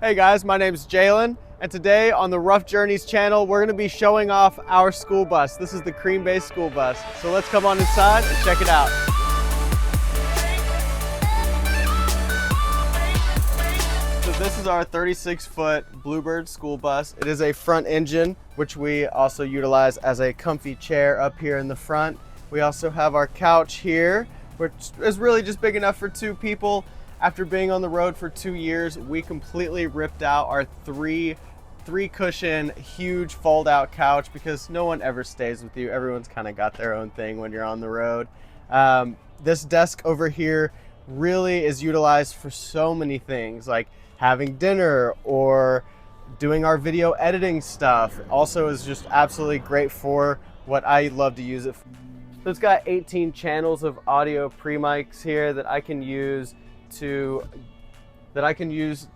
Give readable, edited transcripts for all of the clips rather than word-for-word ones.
Hey guys, my name is Jalen, and today on the Ruff Journeys channel, we're going to be showing off our school bus. This is the cream-based school bus. So let's come on inside and check it out. So this is our 36-foot Bluebird school bus. It is a front engine, which we also utilize as a comfy chair up here in the front. We also have our couch here, which is really just big enough for two people. After being on the road for 2 years, we completely ripped out our three cushion, huge fold out couch because no one ever stays with you. Everyone's kind of got their own thing when you're on the road. This desk over here really is utilized for so many things, like having dinner or doing our video editing stuff. Also is just absolutely great for what I love to use it for. So it's got 18 channels of audio pre-mics here that I can use to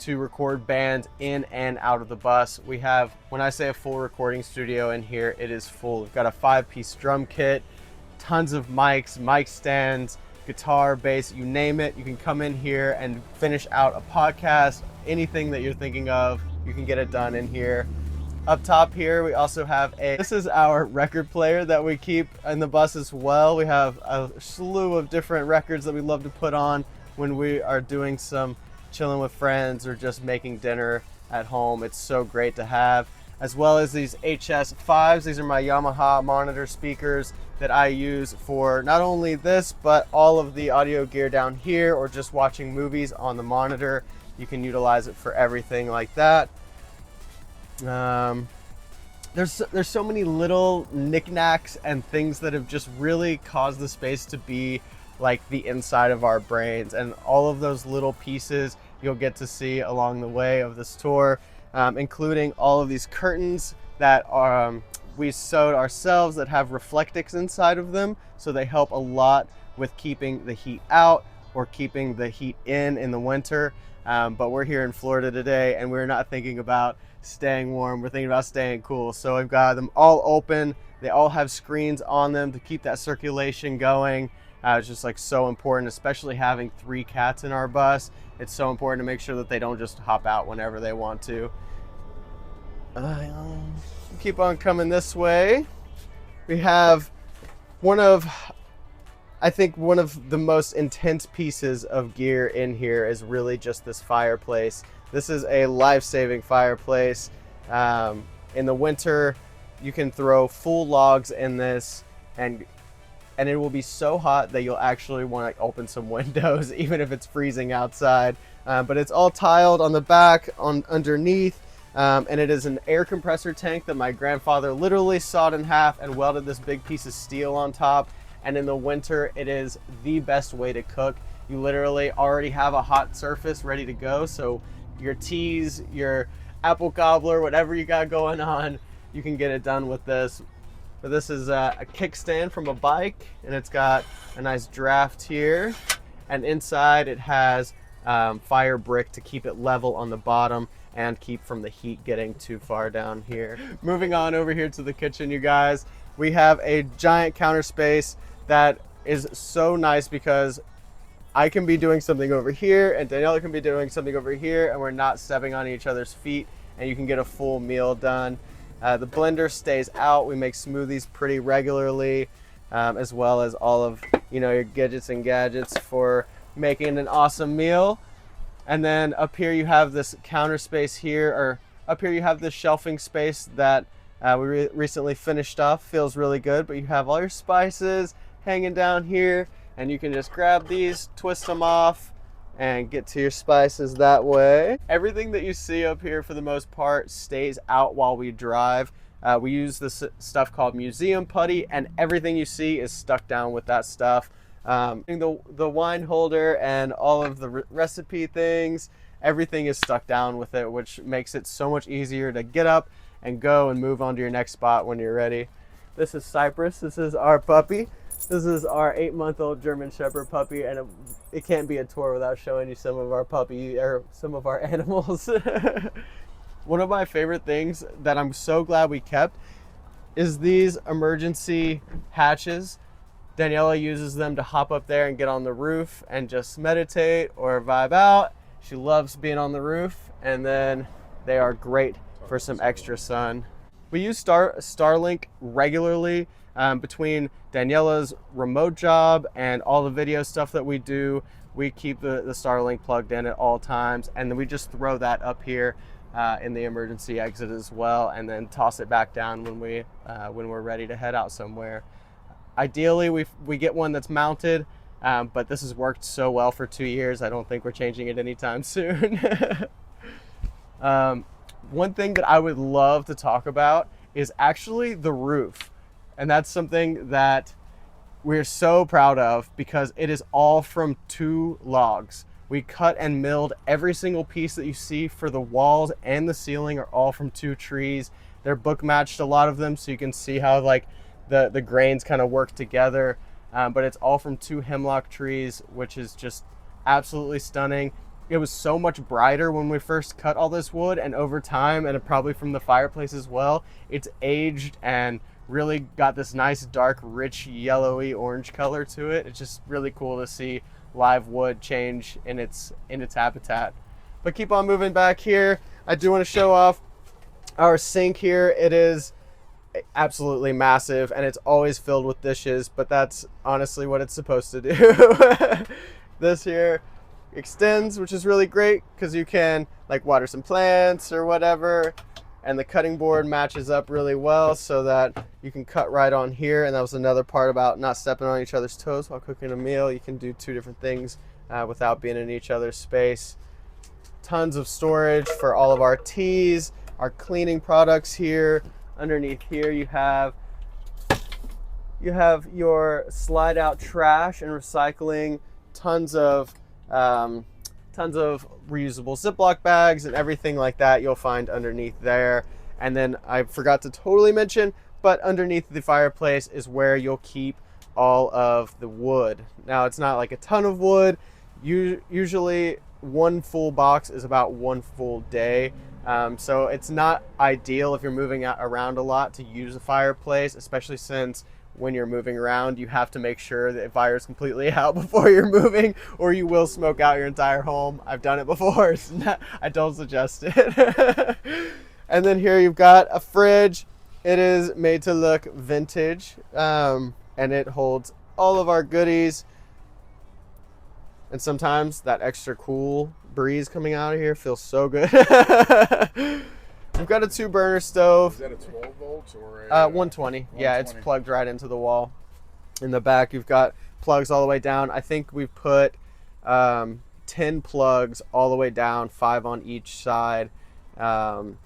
record bands in and out of the bus. We have, when I say a full recording studio in here, it is full. We've got a 5-piece drum kit, tons of mics, mic stands, guitar, bass, you name it. You can come in here and finish out a podcast. Anything that you're thinking of, you can get it done in here. Up top here, we also have this is our record player that we keep in the bus as well. We have a slew of different records that we love to put on when we are doing some chilling with friends or just making dinner at home. It's so great to have, as well as these HS5s. These are my Yamaha monitor speakers that I use for not only this, but all of the audio gear down here or just watching movies on the monitor. You can utilize it for everything like that. There's so many little knickknacks and things that have just really caused the space to be like the inside of our brains, and all of those little pieces you'll get to see along the way of this tour, including all of these curtains that are we sewed ourselves that have reflectix inside of them, so they help a lot with keeping the heat out or keeping the heat in the winter. But we're here in Florida today and we're not thinking about staying warm, we're thinking about staying cool. So I've got them all open. They all have screens on them to keep that circulation going. It's just like so important, especially having 3 cats in our bus. It's so important to make sure that they don't just hop out whenever they want to. Keep on coming this way. We have I think one of the most intense pieces of gear in here is really just this fireplace. This is a life-saving fireplace. In the winter, you can throw full logs in this and it will be so hot that you'll actually want to open some windows even if it's freezing outside. But it's all tiled on the back, underneath, and it is an air compressor tank that my grandfather literally sawed in half and welded this big piece of steel on top. And in the winter, it is the best way to cook. You literally already have a hot surface ready to go, so your teas, your apple cobbler, whatever you got going on, you can get it done with this. But this is a kickstand from a bike, and it's got a nice draft here. And inside it has fire brick to keep it level on the bottom and keep from the heat getting too far down here. Moving on over here to the kitchen, you guys, we have a giant counter space that is so nice because I can be doing something over here and Daniela can be doing something over here, and we're not stepping on each other's feet, and you can get a full meal done. The blender stays out. We make smoothies pretty regularly, as well as all of your gadgets and gadgets for making an awesome meal. And then up here you have this counter space here, or up here you have this shelving space that we recently finished off. Feels really good, but you have all your spices hanging down here, and you can just grab these, twist them off, and get to your spices that way. Everything that you see up here for the most part stays out while we drive. We use this stuff called museum putty, and everything you see is stuck down with that stuff. The wine holder and all of the recipe things, everything is stuck down with it, which makes it so much easier to get up and go and move on to your next spot when you're ready. This is Cypress. This is our puppy. This is our 8-month-old German Shepherd puppy, and it can't be a tour without showing you some of our puppy or some of our animals. One of my favorite things that I'm so glad we kept is these emergency hatches. Daniela uses them to hop up there and get on the roof and just meditate or vibe out. She loves being on the roof, and then they are great for some extra sun. We use Starlink regularly between Daniela's remote job and all the video stuff that we do. We keep the Starlink plugged in at all times, and then we just throw that up here in the emergency exit as well, and then toss it back down when we're ready to head out somewhere. Ideally, we get one that's mounted, but this has worked so well for 2 years. I don't think we're changing it anytime soon. One thing that I would love to talk about is actually the roof, and that's something that we're so proud of because it is all from 2 logs. We cut and milled every single piece that you see for the walls and the ceiling are all from 2 trees. They're book matched, a lot of them, so you can see how like the grains kind of work together. But it's all from 2 hemlock trees, which is just absolutely stunning. It was so much brighter when we first cut all this wood, and over time, and probably from the fireplace as well, it's aged and really got this nice dark rich yellowy orange color to it. It's just really cool to see live wood change in its habitat. But keep on moving back here. I do want to show off our sink here. It is absolutely massive and it's always filled with dishes, but that's honestly what it's supposed to do. This here extends, which is really great because you can like water some plants or whatever, and the cutting board matches up really well so that you can cut right on here. And that was another part about not stepping on each other's toes while cooking a meal. You can do 2 different things without being in each other's space. Tons of storage for all of our teas, our cleaning products here. Underneath here you have your slide out trash and recycling, tons of reusable Ziploc bags and everything like that you'll find underneath there. And then I forgot to totally mention, but underneath the fireplace is where you'll keep all of the wood. Now it's not like a ton of wood. Usually 1 full box is about 1 full day. So it's not ideal if you're moving around a lot to use a fireplace, especially since when you're moving around, you have to make sure that the fire is completely out before you're moving, or you will smoke out your entire home. I've done it before. I don't suggest it. And then here you've got a fridge. It is made to look vintage, and it holds all of our goodies. And sometimes that extra cool breeze coming out of here feels so good. We've got a 2-burner stove. Is that a 12 volts or a 120? Yeah, it's plugged right into the wall. In the back, you've got plugs all the way down. I think we've put 10 plugs all the way down, 5 on each side. And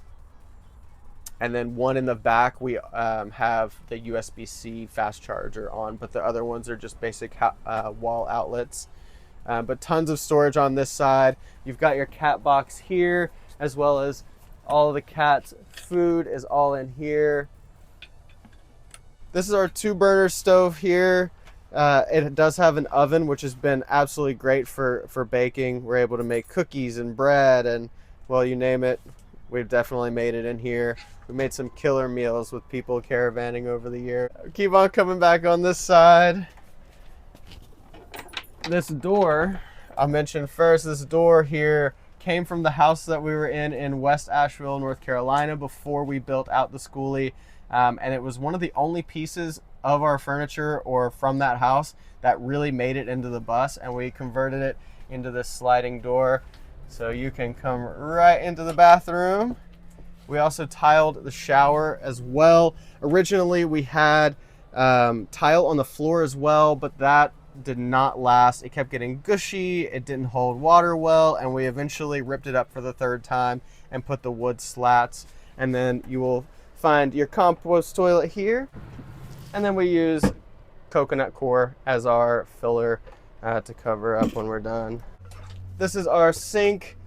then 1 in the back, we have the USB-C fast charger on, but the other ones are just basic wall outlets. But tons of storage on this side. You've got your cat box here, as well as all of the cat's food is all in here. This is our 2-burner stove here. It does have an oven, which has been absolutely great for baking. We're able to make cookies and bread and, well, you name it. We've definitely made it in here. We made some killer meals with people caravanning over the year. Keep on coming back on this side. This door, I'll mention first, this door here came from the house that we were in West Asheville, North Carolina, before we built out the Skoolie. And it was one of the only pieces of our furniture or from that house that really made it into the bus, and we converted it into this sliding door so you can come right into the bathroom. We also tiled the shower as well. Originally we had tile on the floor as well, but that did not last. It kept getting gushy, it didn't hold water well, and we eventually ripped it up for the 3rd time and put the wood slats. And then you will find your compost toilet here, and then we use coconut core as our filler to cover up when we're done. This is our sink,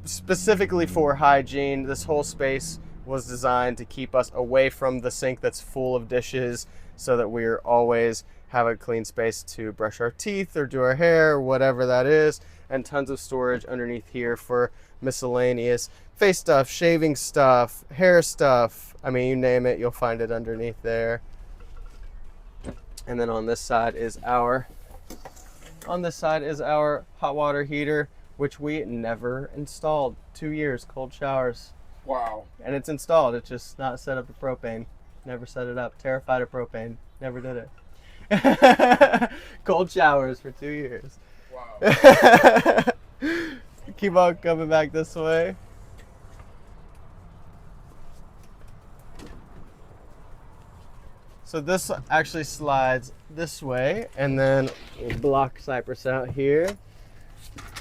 specifically for hygiene. This whole space was designed to keep us away from the sink that's full of dishes, so that we're always have a clean space to brush our teeth or do our hair or whatever that is, and tons of storage underneath here for miscellaneous face stuff, shaving stuff, hair stuff. I mean, you name it, you'll find it underneath there. And then on this side is our hot water heater. which we never installed. 2 years, cold showers. Wow. And it's installed. It's just not set up to propane. Never set it up. Terrified of propane. Never did it. Cold showers for 2 years. Wow. Keep on coming back this way. So this actually slides this way, and then we'll block Cypress out here.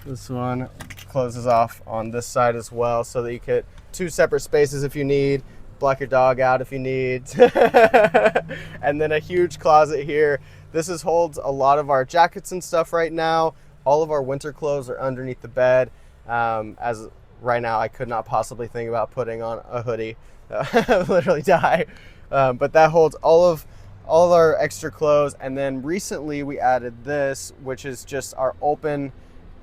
This one closes off on this side as well, so that you get 2 separate spaces if you need. Block your dog out if you need. And then a huge closet here. This holds a lot of our jackets and stuff right now. All of our winter clothes are underneath the bed. As right now, I could not possibly think about putting on a hoodie. Literally die. But that holds all of our extra clothes. And then recently we added this, which is just our open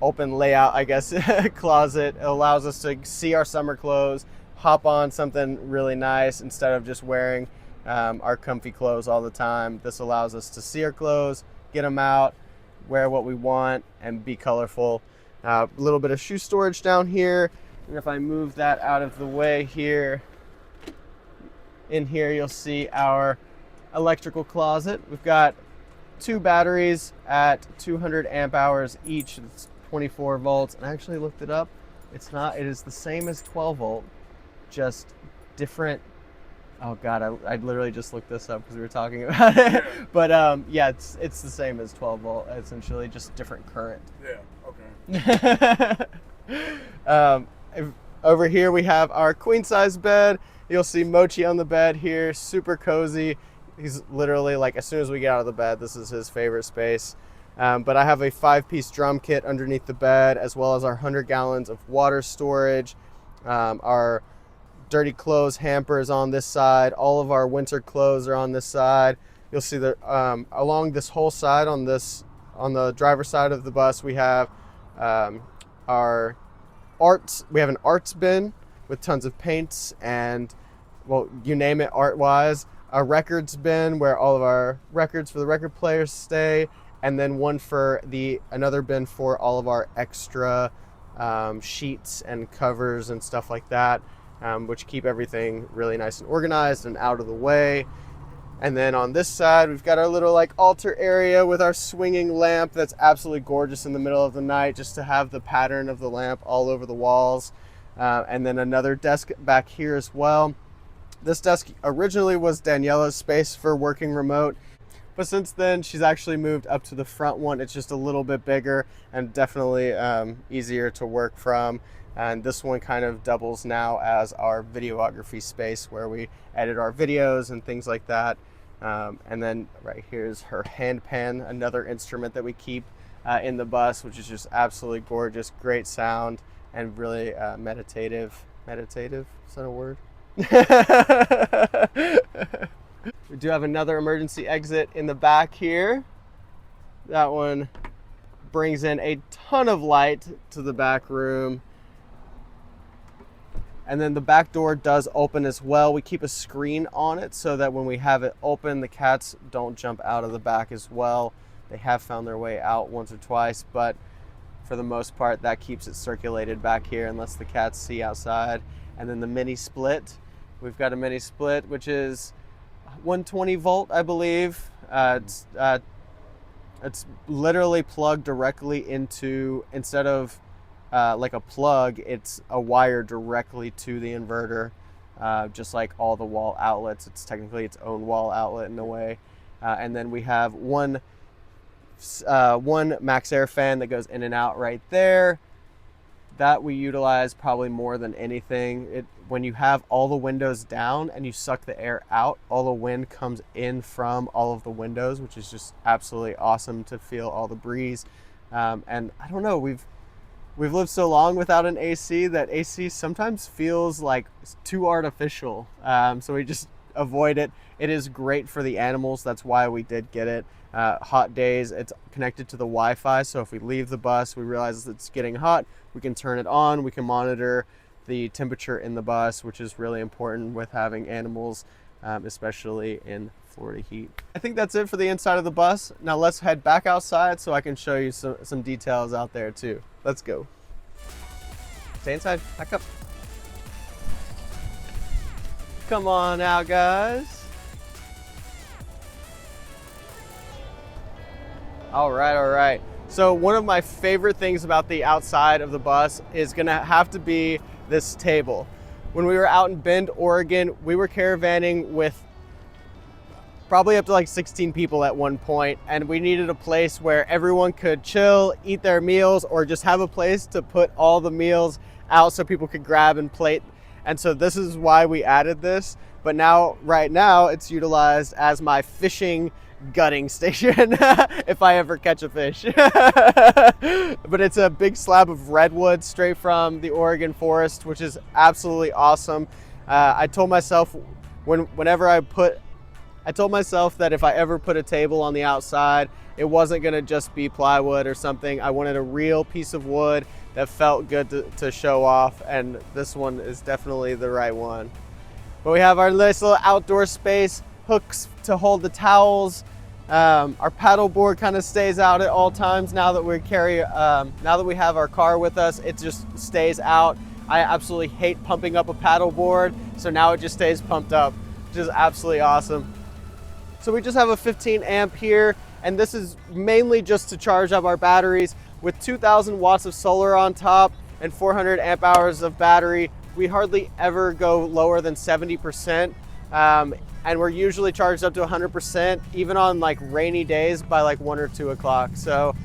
layout, I guess, closet. It allows us to see our summer clothes, hop on something really nice instead of just wearing our comfy clothes all the time. This allows us to see our clothes, get them out, wear what we want, and be colorful. A little bit of shoe storage down here. And if I move that out of the way here, in here you'll see our electrical closet. We've got 2 batteries at 200 amp hours each. It's 24 volts. And I actually looked it up. It's not. It is the same as 12 volt, just different. Oh God, I literally just looked this up because we were talking about it. But yeah, it's the same as 12 volt. Essentially, just different current. Yeah. Okay. Over here we have our queen size bed. You'll see Mochi on the bed here, super cozy. He's literally like, as soon as we get out of the bed, this is his favorite space. But I have a 5-piece drum kit underneath the bed, as well as our 100 gallons of water storage. Our dirty clothes hamper is on this side. All of our winter clothes are on this side. You'll see that along this whole side on the driver's side of the bus, we have our arts. We have an arts bin with tons of paints and, well, you name it art-wise. A records bin where all of our records for the record players stay, and then another bin for all of our extra sheets and covers and stuff like that, which keep everything really nice and organized and out of the way. And then on this side, we've got our little like altar area with our swinging lamp that's absolutely gorgeous in the middle of the night, just to have the pattern of the lamp all over the walls. And then another desk back here as well. This desk originally was Daniela's space for working remote, but since then she's actually moved up to the front one. It's just a little bit bigger and definitely easier to work from. And this one kind of doubles now as our videography space where we edit our videos and things like that. And then right here is her hand pan, another instrument that we keep in the bus, which is just absolutely gorgeous, great sound, and really meditative. Meditative, is that a word? We do have another emergency exit in the back here. That one brings in a ton of light to the back room. And then the back door does open as well. We keep a screen on it so that when we have it open, the cats don't jump out of the back as well. They have found their way out once or twice, but for the most part, that keeps it circulated back here unless the cats see outside. And then the mini split. We've got a mini split, which is 120 volt, I believe. It's literally plugged directly into, instead of like a plug, it's a wire directly to the inverter, just like all the wall outlets. It's technically its own wall outlet in a way. And then we have one max air fan that goes in and out right there. That we utilize probably more than anything. When you have all the windows down and you suck the air out, all the wind comes in from all of the windows, which is just absolutely awesome to feel all the breeze. And I don't know, we've lived so long without an AC that AC sometimes feels like it's too artificial. So we just avoid it. It is great for the animals. That's why we did get it. Hot days, it's connected to the Wi-Fi. So if we leave the bus, we realize it's getting hot, we can turn it on. We can monitor the temperature in the bus, which is really important with having animals, especially in Florida heat. I think that's it for the inside of the bus. Now let's head back outside so I can show you some details out there too. Let's go. Stay inside. Back up. Come on out, guys. All right. So one of my favorite things about the outside of the bus is gonna have to be this table. When we were out in Bend, Oregon, we were caravanning with probably up to like 16 people at one point, and we needed a place where everyone could chill, eat their meals, or just have a place to put all the meals out so people could grab and plate. And so this is why we added this. But now, right now, it's utilized as my fishing gutting station if I ever catch a fish. But it's a big slab of redwood straight from the Oregon forest, which is absolutely awesome. I told myself that if I ever put a table on the outside, it wasn't gonna just be plywood or something. I wanted a real piece of wood that felt good to show off, and this one is definitely the right one. But we have our nice little outdoor space, hooks to hold the towels. Our paddle board kind of stays out at all times now that we have our car with us. It just stays out. I absolutely hate pumping up a paddle board, so now it just stays pumped up, which is absolutely awesome. So we just have a 15 amp here, and this is mainly just to charge up our batteries. With 2,000 watts of solar on top and 400 amp hours of battery, we hardly ever go lower than 70%. And we're usually charged up to 100%, even on like rainy days by like 1 or 2 o'clock. So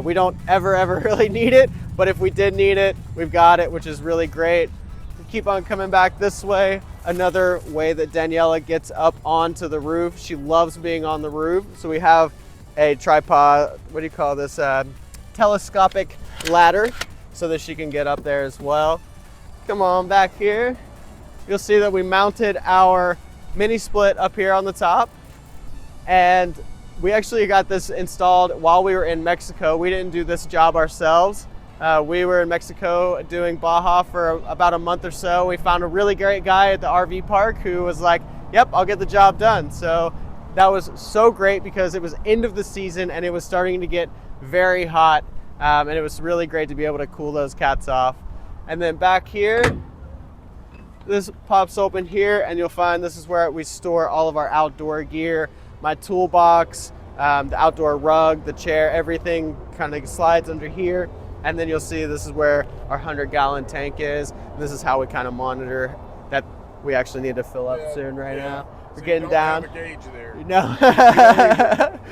we don't ever really need it, but if we did need it, we've got it, which is really great. We keep on coming back this way. Another way that Daniela gets up onto the roof. She loves being on the roof. So we have a tripod, what do you call this? Telescopic ladder so that she can get up there as well. Come on back here. You'll see that we mounted our mini split up here on the top, and we actually got this installed while we were in Mexico. We didn't do this job ourselves. We were in Mexico doing Baja for about a month or so. We found a really great guy at the RV park who was like, yep, I'll get the job done. So that was so great because it was end of the season and it was starting to get very hot, and it was really great to be able to cool those cats off. And then back here, this pops open here, and you'll find this is where we store all of our outdoor gear, my toolbox, the outdoor rug, the chair, everything kind of slides under here. And then you'll see this is where our 100-gallon tank is. This is how we kind of monitor that. We actually need to fill up soon right now. We're getting down. Have a gauge there. No.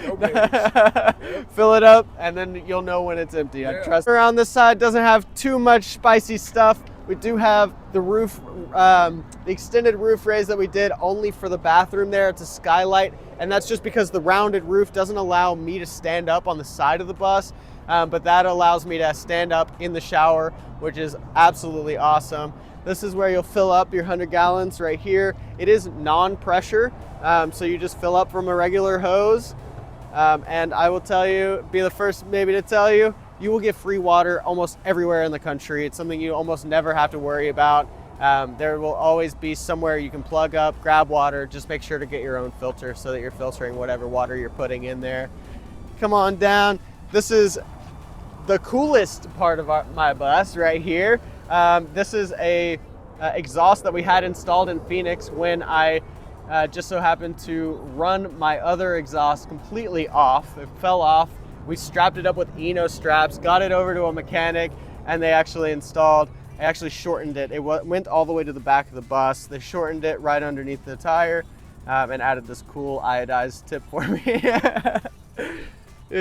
No gauge. Fill it up, and then you'll know when it's empty. Yeah. I trust. Around this side doesn't have too much spicy stuff. We do have the roof, the extended roof raise that we did only for the bathroom there. It's a skylight, and that's just because the rounded roof doesn't allow me to stand up on the side of the bus, but that allows me to stand up in the shower, which is absolutely awesome. This is where you'll fill up your 100 gallons right here. It is non-pressure, so you just fill up from a regular hose. And I will tell you, be the first maybe to tell you, you will get free water almost everywhere in the country. It's something you almost never have to worry about. There will always be somewhere you can plug up, grab water. Just make sure to get your own filter so that you're filtering whatever water you're putting in there. Come on down. This is the coolest part of my bus right here. This is a exhaust that we had installed in Phoenix when I just so happened to run my other exhaust completely off. It fell off. We strapped it up with Eno straps, got it over to a mechanic, and they actually shortened it. It went all the way to the back of the bus. They shortened it right underneath the tire and added this cool iodized tip for me.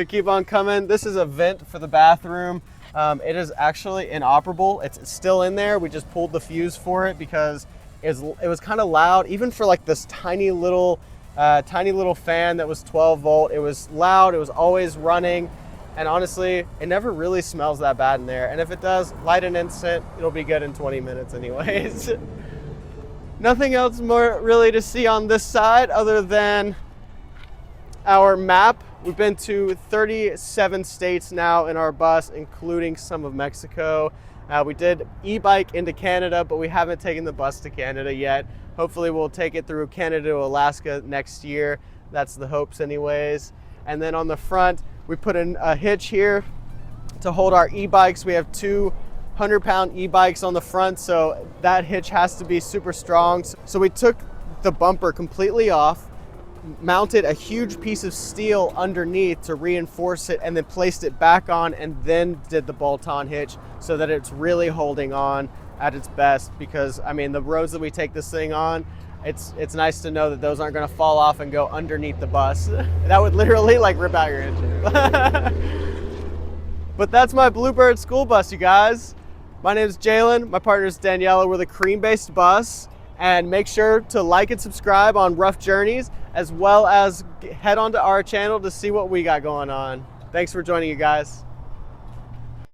Keep on coming. This is a vent for the bathroom. It is actually inoperable. It's still in there. We just pulled the fuse for it because it was kind of loud, even for like this tiny little fan that was 12 volt. It was loud. It was always running, and honestly, it never really smells that bad in there. And if it does, light an instant. It'll be good in 20 minutes, anyways. Nothing else more really to see on this side other than our map. We've been to 37 states now in our bus, including some of Mexico. We did e-bike into Canada, but we haven't taken the bus to Canada yet. Hopefully we'll take it through Canada to Alaska next year. That's the hopes anyways. And then on the front, we put in a hitch here to hold our e-bikes. We have two 100-pound e-bikes on the front, so that hitch has to be super strong. So we took the bumper completely off, mounted a huge piece of steel underneath to reinforce it, and then placed it back on, and then did the bolt-on hitch so that it's really holding on at its best. Because I mean, the roads that we take this thing on, it's nice to know that those aren't going to fall off and go underneath the bus. That would literally like rip out your engine. But that's my Bluebird school bus, you guys. My name is Jalen, my partner is Daniela. We're the cream-based bus, and make sure to like and subscribe on Ruff Journeys, as well as head onto our channel to see what we got going on. Thanks for joining, you guys.